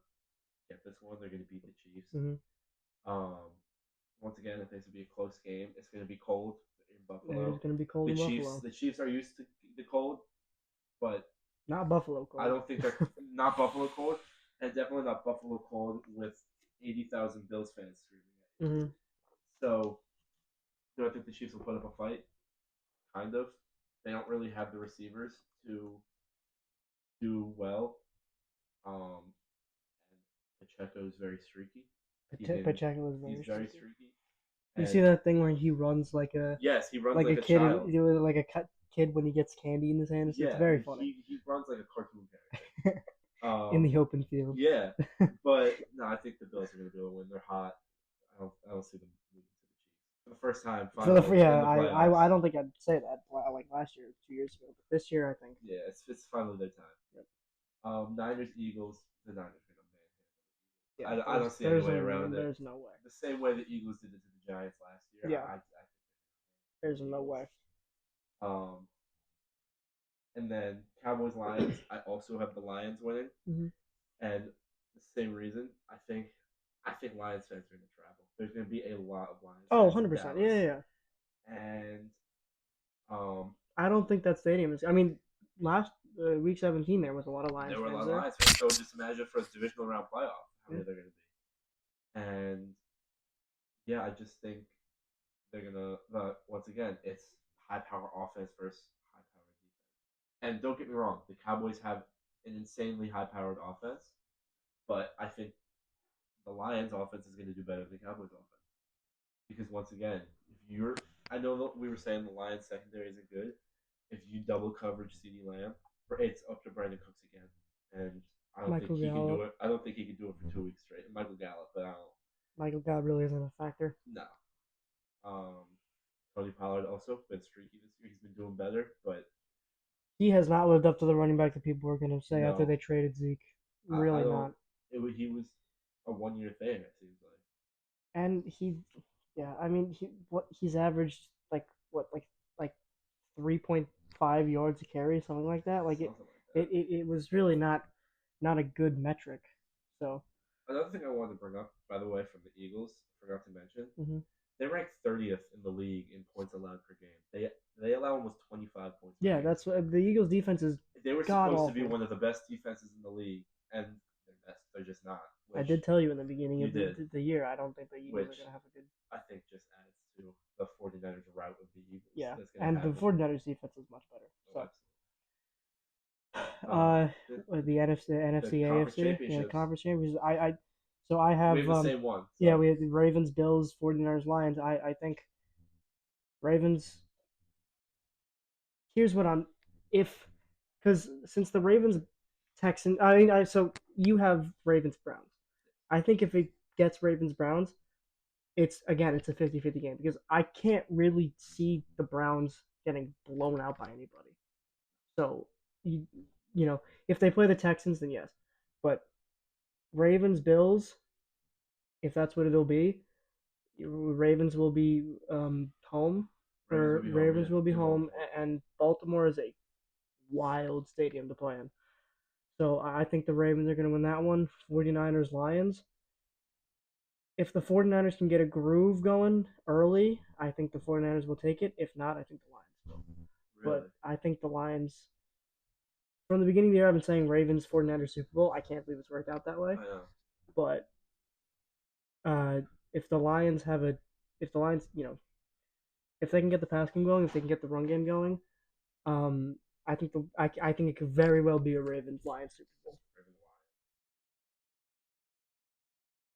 [SPEAKER 1] get this one. They're gonna beat the Chiefs.
[SPEAKER 3] Hmm.
[SPEAKER 1] Um, Once again, I think it's gonna be a close game. It's gonna be cold in
[SPEAKER 3] It is
[SPEAKER 1] Buffalo.
[SPEAKER 3] going to be cold
[SPEAKER 1] The
[SPEAKER 3] in
[SPEAKER 1] Chiefs,
[SPEAKER 3] Buffalo.
[SPEAKER 1] the Chiefs are used to the cold, but
[SPEAKER 3] Not Buffalo
[SPEAKER 1] I
[SPEAKER 3] cold.
[SPEAKER 1] don't think they're not Buffalo cold, and definitely not Buffalo cold with 80,000 Bills fans screaming at you.
[SPEAKER 3] Hmm.
[SPEAKER 1] So, do I think the Chiefs will put up a fight? Kind of. They don't really have the receivers to do well. Um, and Pacheco is very streaky.
[SPEAKER 3] Pacheco is
[SPEAKER 1] He's
[SPEAKER 3] very
[SPEAKER 1] very
[SPEAKER 3] streaky.
[SPEAKER 1] streaky,
[SPEAKER 3] You see
[SPEAKER 1] and
[SPEAKER 3] that thing where he runs
[SPEAKER 1] yes, he runs
[SPEAKER 3] like
[SPEAKER 1] like
[SPEAKER 3] a
[SPEAKER 1] a
[SPEAKER 3] kid
[SPEAKER 1] child.
[SPEAKER 3] like a kid when he gets candy in his hand. It's
[SPEAKER 1] Yeah,
[SPEAKER 3] very funny
[SPEAKER 1] he runs like a cartoon character.
[SPEAKER 3] in
[SPEAKER 1] Um,
[SPEAKER 3] the open field.
[SPEAKER 1] yeah, but no, I think the Bills are going to be able to win. They're hot. I don't see them losing to the Chiefs for the first time
[SPEAKER 3] For the
[SPEAKER 1] finally
[SPEAKER 3] yeah,
[SPEAKER 1] in the playoffs.
[SPEAKER 3] I don't think I'd say that like last year, 2 years ago, but this year I think.
[SPEAKER 1] Yeah, it's finally their time.
[SPEAKER 3] Yep.
[SPEAKER 1] Niners Eagles. The Niners are going to
[SPEAKER 3] Yeah,
[SPEAKER 1] manhandle. I don't see any
[SPEAKER 3] there's
[SPEAKER 1] way around it.
[SPEAKER 3] there's no way.
[SPEAKER 1] The same way the Eagles did it to the Giants last year.
[SPEAKER 3] Yeah,
[SPEAKER 1] I think
[SPEAKER 3] there's
[SPEAKER 1] the
[SPEAKER 3] no
[SPEAKER 1] Eagles.
[SPEAKER 3] way.
[SPEAKER 1] Um, and then Cowboys Lions. I also have the Lions winning,
[SPEAKER 3] Hmm.
[SPEAKER 1] and the same reason. I think Lions fans are going to travel. There's going to be a lot of Lions
[SPEAKER 3] Oh,
[SPEAKER 1] fans in
[SPEAKER 3] 100%. Yeah,
[SPEAKER 1] Dallas,
[SPEAKER 3] yeah, yeah.
[SPEAKER 1] and um,
[SPEAKER 3] I don't think that stadium is. I mean, last week 17 there was a lot of
[SPEAKER 1] there
[SPEAKER 3] Lions
[SPEAKER 1] were a lot
[SPEAKER 3] fans
[SPEAKER 1] of
[SPEAKER 3] there.
[SPEAKER 1] Lions fans. So just imagine for a divisional round playoff, how
[SPEAKER 3] Yeah.
[SPEAKER 1] many they're going to be. And yeah, I just think they're gonna. Once again, it's high power offense versus high power defense. And don't get me wrong, the Cowboys have an insanely high powered offense, but I think the Lions offense is going to do better than the Cowboys offense because once again, if you're, I know that we were saying the Lions secondary isn't good. If you double coverage CeeDee Lamb, it's up to Brandon Cooks again, and I don't think
[SPEAKER 3] Michael
[SPEAKER 1] he can do
[SPEAKER 3] Gallup.
[SPEAKER 1] it. I don't think he can do it for 2 weeks straight. Michael Gallup, but I don't.
[SPEAKER 3] Michael Gallup really isn't a factor.
[SPEAKER 1] No. Um, Tony Pollard also been streaky this year. He's been doing better, but
[SPEAKER 3] He has not lived up to the running back that people were going to say after
[SPEAKER 1] no,
[SPEAKER 3] they traded Zeke.
[SPEAKER 1] I
[SPEAKER 3] Really
[SPEAKER 1] don't.
[SPEAKER 3] not.
[SPEAKER 1] He was a 1 year thing. It seems like
[SPEAKER 3] And yeah, I mean, he's averaged like 3.5 yards a carry, something like that. Like it,
[SPEAKER 1] something
[SPEAKER 3] It was really not a good metric. So
[SPEAKER 4] Another thing I wanted to bring up, by the way, from the Eagles, I forgot to mention,
[SPEAKER 3] mhm.
[SPEAKER 4] they ranked 30th in the league in points allowed per game. They allow almost 25 points per
[SPEAKER 3] Yeah,
[SPEAKER 4] game.
[SPEAKER 3] that's what the Eagles' defense is.
[SPEAKER 4] They were
[SPEAKER 3] God
[SPEAKER 4] supposed to be
[SPEAKER 3] awful.
[SPEAKER 4] one of the best defenses in the league, and they're just not.
[SPEAKER 3] I
[SPEAKER 4] Which
[SPEAKER 3] did tell you in the beginning
[SPEAKER 4] you
[SPEAKER 3] of
[SPEAKER 4] did,
[SPEAKER 3] the year, I don't think the Eagles are
[SPEAKER 4] which
[SPEAKER 3] going to have a good.
[SPEAKER 4] I think just adds to the 49ers route of the Eagles.
[SPEAKER 3] Yeah,
[SPEAKER 4] That's going to
[SPEAKER 3] and the
[SPEAKER 4] have them.
[SPEAKER 3] 49ers defense is much better.
[SPEAKER 4] Oh,
[SPEAKER 3] So,
[SPEAKER 4] absolutely.
[SPEAKER 3] the NFC,
[SPEAKER 4] The
[SPEAKER 3] NFC,
[SPEAKER 4] conference
[SPEAKER 3] AFC, yeah,
[SPEAKER 4] championships.
[SPEAKER 3] conference championships. So I
[SPEAKER 4] We
[SPEAKER 3] have
[SPEAKER 4] have the same one. So.
[SPEAKER 3] yeah, we have the Ravens, Bills, 49ers, Lions. I think Ravens. Here's what I'm if because since the Ravens Texans, so you have Ravens Browns. I think if it gets Ravens Browns, it's a 50-50 game because I can't really see the Browns getting blown out by anybody. So you you know if they play the Texans, then yes, but Ravens Bills, if that's what it'll be, Ravens will be home or Ravens will be home, and Baltimore is a wild stadium to play in. So I think the Ravens are going to win that one. 49ers Lions. If the 49ers can get a groove going early, I think the 49ers will take it. If not, I think the Lions will.
[SPEAKER 4] Really?
[SPEAKER 3] But I think the Lions, from the beginning of the year, I've been saying Ravens 49ers Super Bowl. I can't believe it's worked out that way.
[SPEAKER 4] I know.
[SPEAKER 3] But uh, if the Lions have a, if the Lions, if they can get the pass game going, if they can get the run game going, um, I think it could very well be a Ravens Lions Super Bowl.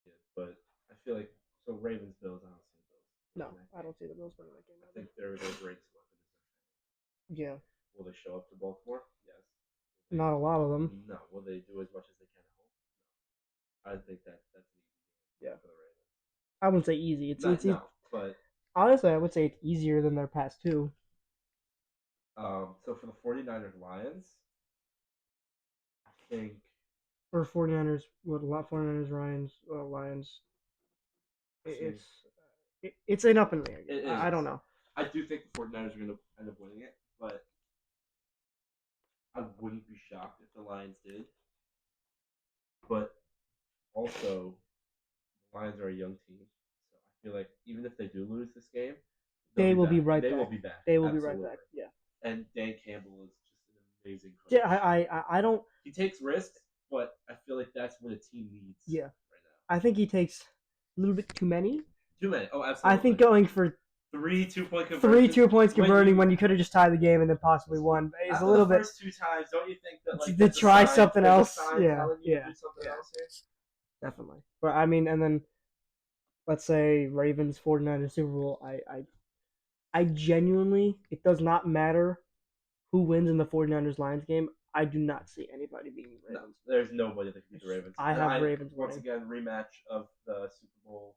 [SPEAKER 4] Yeah, but I feel like so Ravens Bills. I don't see the Bills.
[SPEAKER 3] No, I don't see the Bills winning that game.
[SPEAKER 4] I think they're their greatest weapon is their fans.
[SPEAKER 3] Yeah.
[SPEAKER 4] Will they show up to Baltimore? Yes.
[SPEAKER 3] Not a lot of them.
[SPEAKER 4] No. Will they do as much as they can at home? No. I think that's an easy game for the Ravens.
[SPEAKER 3] I wouldn't say easy.
[SPEAKER 4] No, but
[SPEAKER 3] honestly, I would say it's easier than their past two.
[SPEAKER 4] So for the 49ers Lions, I think
[SPEAKER 3] Or 49ers, what, a lot 49ers, Lions. It's an up and down game. I don't know.
[SPEAKER 4] I do think the 49ers are going to end up winning it, but I wouldn't be shocked if the Lions did. But also, the Lions are a young team, so I feel like even if they do lose this game,
[SPEAKER 3] they will be right
[SPEAKER 4] back.
[SPEAKER 3] back.
[SPEAKER 4] They will be back.
[SPEAKER 3] They will be right back. Yeah.
[SPEAKER 4] And Dan Campbell is just an amazing coach.
[SPEAKER 3] Yeah, I don't.
[SPEAKER 4] He takes risks, but I feel like that's what a team needs.
[SPEAKER 3] Yeah.
[SPEAKER 4] Right now.
[SPEAKER 3] I think he takes a little bit too many.
[SPEAKER 4] Too many. Oh, absolutely.
[SPEAKER 3] I think going for
[SPEAKER 4] three 2-point conversions.
[SPEAKER 3] 3 2 points converting when you could have just tied the game and then possibly won is a little bit.
[SPEAKER 4] First two times, don't you think that like
[SPEAKER 3] to try something else?
[SPEAKER 4] Yeah.
[SPEAKER 3] Yeah.
[SPEAKER 4] Do something else here?
[SPEAKER 3] Definitely. But I mean, and then let's say Ravens 49ers Super Bowl. I genuinely, it does not matter who wins in the 49ers Lions game. I do not see anybody beating the Ravens.
[SPEAKER 4] No, there's nobody that can beat the Ravens.
[SPEAKER 3] I have Ravens
[SPEAKER 4] once
[SPEAKER 3] winning.
[SPEAKER 4] again rematch of the Super Bowl.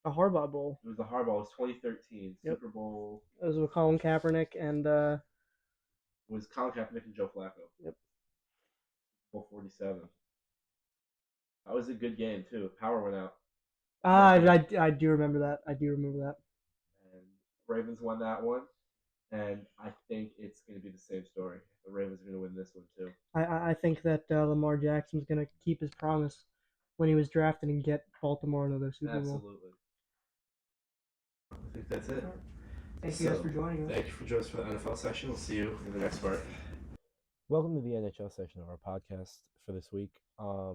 [SPEAKER 3] The Harbaugh Bowl.
[SPEAKER 4] It was the Harbaugh. It was 2013
[SPEAKER 3] Yep.
[SPEAKER 4] Super Bowl.
[SPEAKER 3] It was with Colin Kaepernick and.
[SPEAKER 4] It was Colin Kaepernick and Joe Flacco.
[SPEAKER 3] Yep.
[SPEAKER 4] Bowl 47. That was a good game too. Power went out.
[SPEAKER 3] I do remember that.
[SPEAKER 4] And Ravens won that one. And I think it's going to be the same story. The Ravens are going to win this one too.
[SPEAKER 3] I think that Lamar Jackson's going to keep his promise when he was drafted and get Baltimore another Super Bowl.
[SPEAKER 4] Absolutely. I think that's it.
[SPEAKER 3] Thank you guys for joining us.
[SPEAKER 4] Thank you for joining us for the NFL session. We'll see you in the next part.
[SPEAKER 1] Welcome to the NHL section of our podcast for this week. I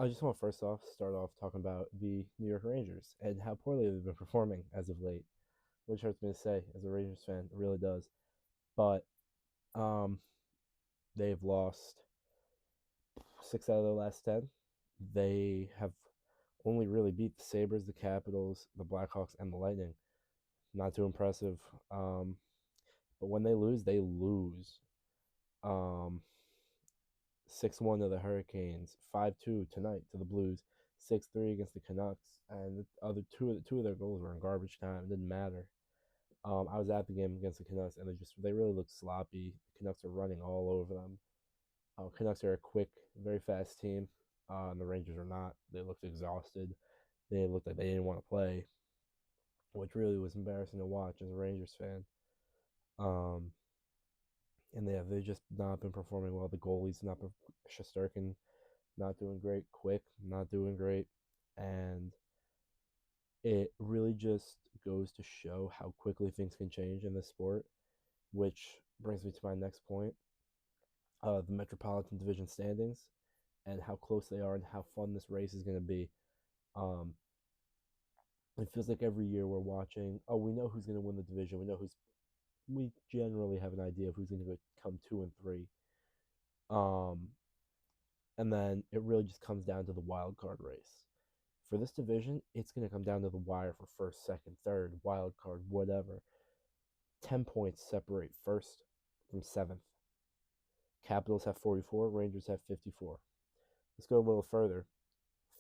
[SPEAKER 1] just want to first off start off talking about the New York Rangers and how poorly they've been performing as of late, which hurts me to say as a Rangers fan, it really does. But they've lost 6 out of their last 10. They have only really beat the Sabres, the Capitals, the Blackhawks, and the Lightning. Not too impressive. But when they lose, they lose. 6-1 to the Hurricanes, 5-2 tonight to the Blues, 6-3 against the Canucks, and the other two of their goals were in garbage time. It didn't matter. I was at the game against the Canucks, and they really looked sloppy. The Canucks are running all over them. Canucks are a quick, very fast team, and the Rangers are not. They looked exhausted. They looked like they didn't want to play, which really was embarrassing to watch as a Rangers fan. and they've just not been performing well. The goalies not been Shesterkin not doing great, Quick not doing great, and it really just goes to show how quickly things can change in this sport. Which brings me to my next point: the Metropolitan Division standings and how close they are and how fun this race is going to be. Um, it feels like every year we're watching. Oh, we know who's going to win the division. We know who's. We generally have an idea of who's going to come 2 and 3. Um, and then it really just comes down to the wild card race. For this division, it's going to come down to the wire for first, second, third, wild card, whatever. 10 points separate first from seventh. Capitals have 44, Rangers have 54. Let's go a little further.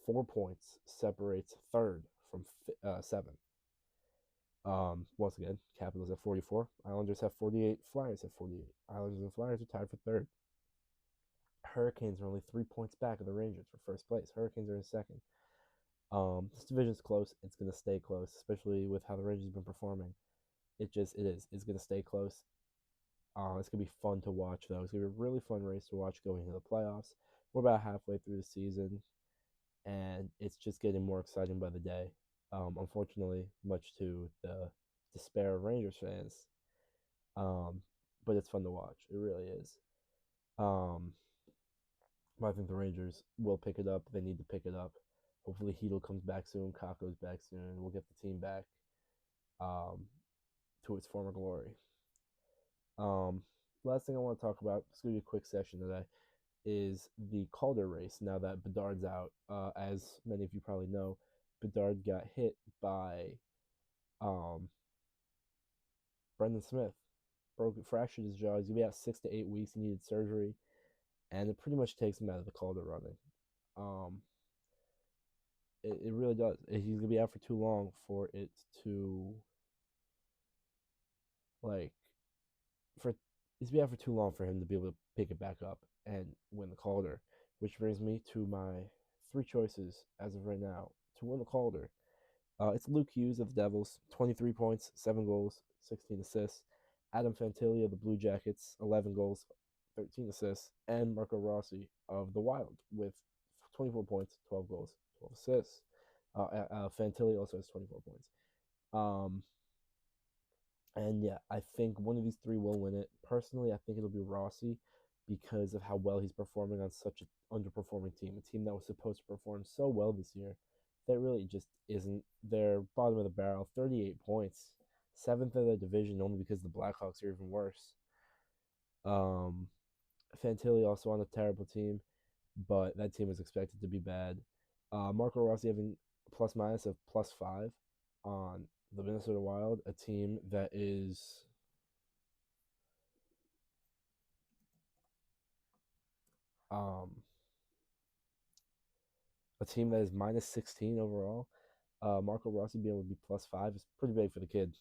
[SPEAKER 1] 4 points separates third from seventh. Once again, Capitals have 44, Islanders have 48, Flyers have 48. Islanders and Flyers are tied for third. Hurricanes are only 3 points back of the Rangers for first place. Hurricanes are in second. This division's close. It's going to stay close, especially with how the Rangers have been performing. It is. It's going to stay close. It's going to be fun to watch, though. It's going to be a really fun race to watch going into the playoffs. We're about halfway through the season, and it's just getting more exciting by the day. Unfortunately, much to the despair of Rangers fans. Um, but it's fun to watch. It really is. Um, I think the Rangers will pick it up. They need to pick it up. Hopefully, Heedle comes back soon. Kako's back soon. We'll get the team back um, to its former glory. Last thing I want to talk about, it's going to be a quick session today, is the Calder race now that Bedard's out. As many of you probably know, Bedard got hit by um, Brendan Smith. Fractured his jaw. He's going to be out 6 to 8 weeks. He needed surgery, and it pretty much takes him out of the Calder running. Um, it really does. He's going to be out for too long for it to, like, for it's been out for too long for him to be able to pick it back up and win the Calder. Which brings me to my three choices as of right now to win the Calder. It's Luke Hughes of the Devils, 23 points, 7 goals, 16 assists. Adam Fantilli of the Blue Jackets, 11 goals, 13 assists. And Marco Rossi of the Wild with 24 points, 12 goals, 12 assists. Fantilli also has 24 points. Um, and yeah, I think one of these three will win it. Personally, I think it'll be Rossi because of how well he's performing on such an underperforming team, a team that was supposed to perform so well this year that really just isn't. They're bottom of the barrel, 38 points, seventh of the division, only because the Blackhawks are even worse. Um, Fantilli also on a terrible team, but that team was expected to be bad. Marco Rossi having plus minus of +5 on the Minnesota Wild, a team that is um, a team that is -16 overall. Marco Rossi being able to be +5 is pretty big for the kid.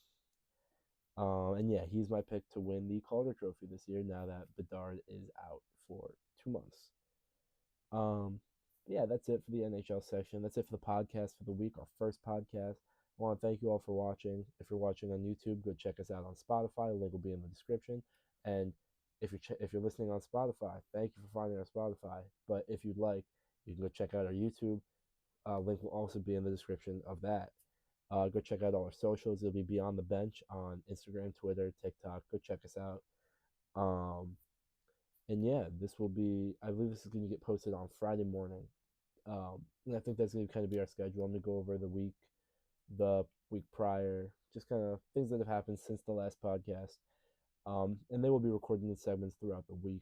[SPEAKER 1] And yeah, he's my pick to win the Calder Trophy this year now that Bedard is out for 2 months. Um, yeah, that's it for the NHL section. That's it for the podcast for the week, our first podcast. I want to thank you all for watching. If you're watching on YouTube, go check us out on Spotify. The link will be in the description. And if you're listening on Spotify, thank you for finding our Spotify. But if you'd like, you can go check out our YouTube. Link will also be in the description of that. Go check out all our socials. It'll be Beyond the Bench on Instagram, Twitter, TikTok. Go check us out. Um, and yeah, this will be. I believe this is going to get posted on Friday morning. And I think that's going to kind of be our schedule. I'm going to go over the week prior, just kind of things that have happened since the last podcast. And they will be recording the segments throughout the week.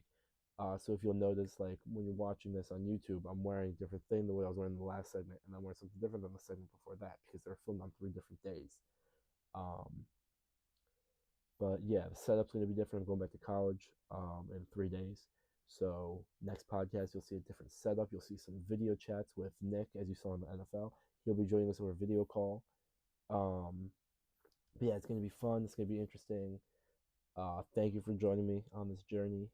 [SPEAKER 1] So if you'll notice, like when you're watching this on YouTube, I'm wearing a different thing than what I was wearing in the last segment, and I'm wearing something different than the segment before that because they're filmed on 3 different days. Um, but yeah, the setup's going to be different. I'm going back to college in 3 days. So next podcast, you'll see a different setup. You'll see some video chats with Nick, as you saw in the NFL. He'll be joining us over a video call. Um, but yeah, it's going to be fun. It's going to be interesting. Thank you for joining me on this journey.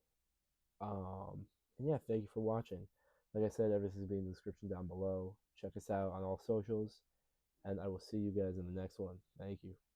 [SPEAKER 1] And yeah, thank you for watching. Like I said, everything is in the description down below. Check us out on all socials, and I will see you guys in the next one. Thank you.